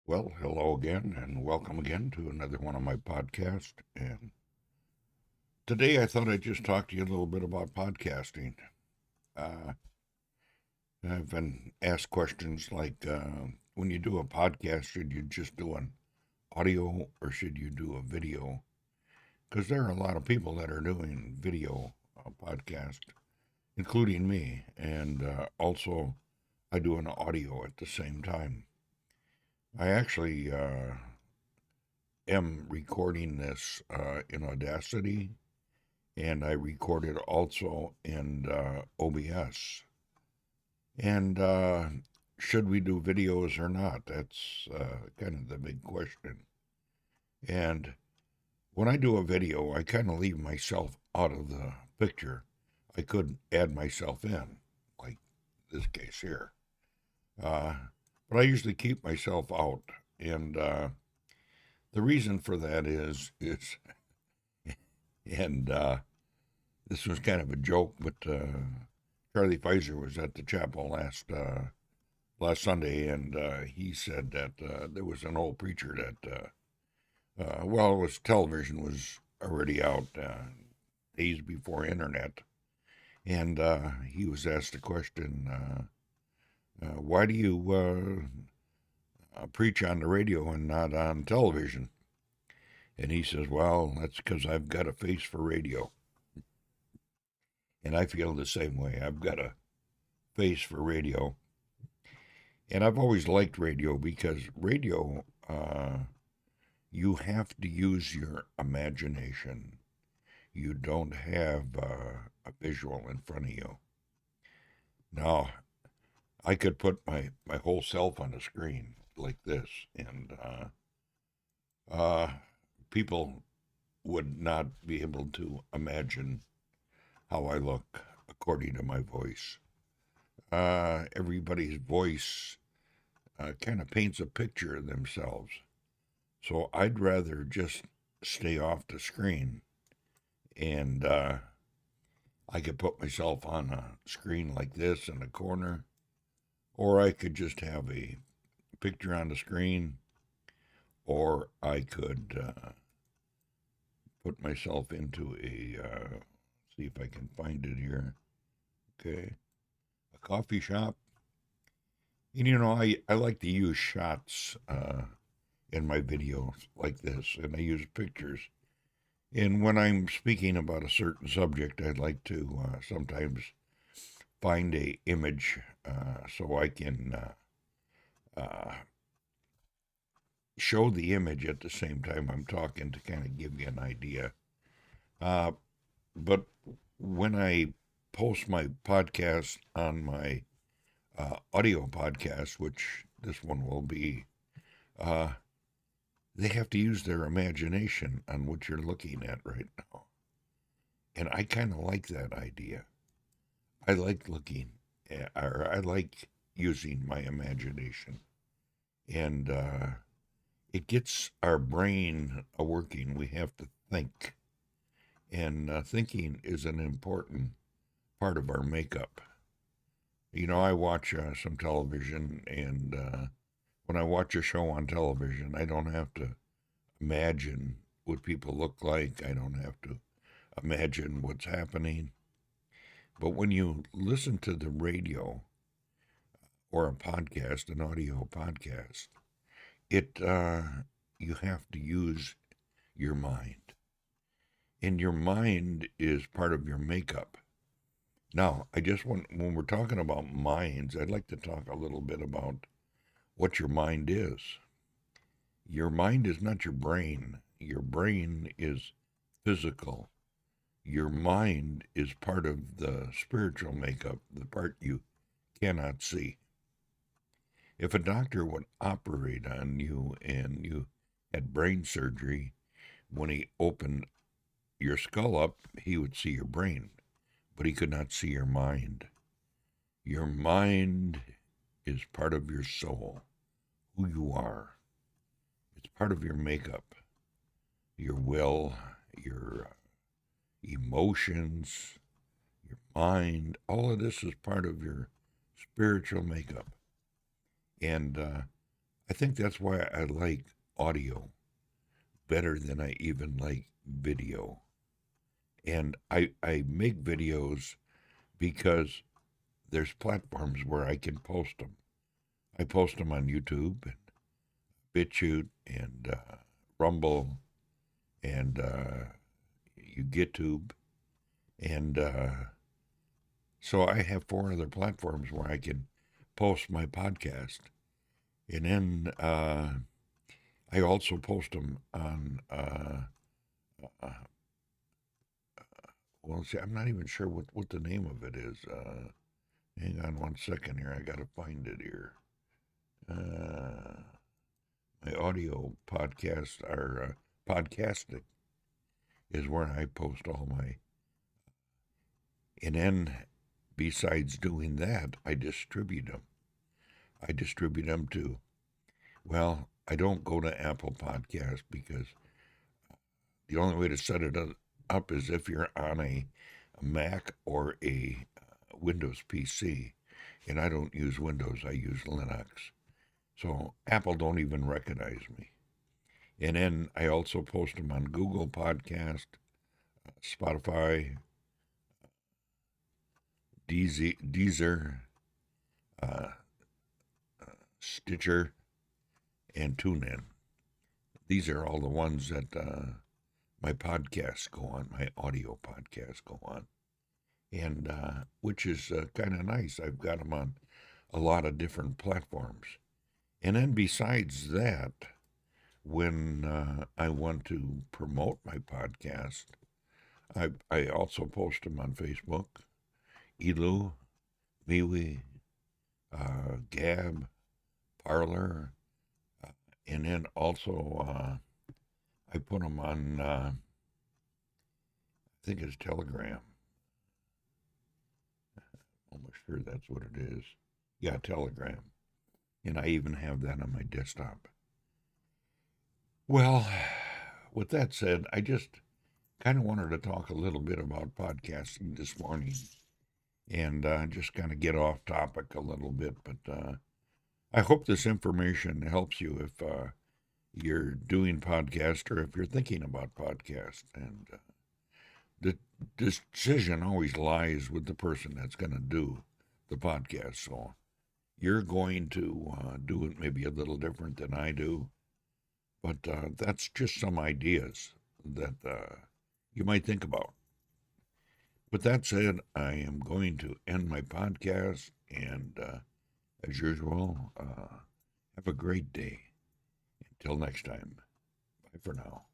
Well, hello again, and welcome again to another one of my podcasts. And today I thought I'd just talk to you a little bit about podcasting. Uh, I've been asked questions like when you do a podcast, should you just do an audio or should you do a video? Because there are a lot of people that are doing video podcast, including me. And also, I do an audio at the same time. I actually am recording this in Audacity, and I recorded also in OBS. And should we do videos or not? That's kind of the big question. And when I do a video, I kind of leave myself out of the picture. I could add myself in, like this case here. Uh, but I usually keep myself out. And the reason for that is, and this was kind of a joke, but Charlie Pfizer was at the chapel last Sunday, and he said that there was an old preacher that, well, it was television was already out days before internet, and he was asked the question, "Why do you preach on the radio and not on television?" And he says, "Well, that's because I've got a face for radio." And I feel the same way. I've got a face for radio. And I've always liked radio because radio, you have to use your imagination. You don't have a visual in front of you. Now, I could put my whole self on a screen like this, and uh, people would not be able to imagine how I look according to my voice. Everybody's voice kind of paints a picture of themselves. So I'd rather just stay off the screen, and I could put myself on a screen like this in the corner, or I could just have a picture on the screen, or I could put myself into see if I can find it here. Okay, a coffee shop. And I like to use shots in my videos like this, and I use pictures. And when I'm speaking about a certain subject, I'd like to sometimes find a image so I can uh, show the image at the same time I'm talking to kind of give you an idea. Uh, but when I post my podcast on my audio podcast, which this one will be, uh, they have to use their imagination on what you're looking at right now. And I kind of like that idea. I like looking at, or I like using my imagination. And it gets our brain a working. We have to think. And thinking is an important part of our makeup. I watch some television, and when I watch a show on television, I don't have to imagine what people look like. I don't have to imagine what's happening. But when you listen to the radio or a podcast, an audio podcast, it you have to use your mind, and your mind is part of your makeup. Now, I just want when we're talking about minds, I'd like to talk a little bit about what your mind is. Your mind is not your brain. Your brain is physical. Your mind is part of the spiritual makeup, the part you cannot see. If a doctor would operate on you and you had brain surgery, when he opened your skull up, he would see your brain, but he could not see your mind. Your mind is part of your soul, who you are. It's part of your makeup, your will, your emotions, your mind. All of this is part of your spiritual makeup. And I think that's why I like audio better than I even like video. And I make videos because there's platforms where I can post them. I post them on YouTube and BitChute and Rumble and YouTube. And so I have 4 other platforms where I can post my podcast. And then I also post them on, well, see, I'm not even sure what the name of it is. Hang on 1 second here. I got to find it here. My audio podcasts are Podcastic is where I post all my. And then besides doing that, I distribute them. I distribute them to, well, I don't go to Apple Podcasts because the only way to set it up is if you're on a Mac or a Windows PC. And I don't use Windows, I use Linux. So Apple don't even recognize me. And then I also post them on Google Podcast, Spotify, Deezer, uh, Stitcher, and TuneIn. These are all the ones that my podcasts go on, my audio podcasts go on. And which is kind of nice. I've got them on a lot of different platforms. And then besides that, when I want to promote my podcast, I also post them on Facebook, Elu, MeWe, Gab, Parler, and then also I put them on, I think it's Telegram. Almost sure that's what it is. Yeah, Telegram. And I even have that on my desktop. Well, with that said, I just kind of wanted to talk a little bit about podcasting this morning and just kind of get off topic a little bit. But I hope this information helps you if you're doing podcast or if you're thinking about podcast. And the decision always lies with the person that's going to do the podcast. So you're going to do it maybe a little different than I do, but that's just some ideas that you might think about. With that said, I am going to end my podcast, and as usual, have a great day. Until next time, bye for now.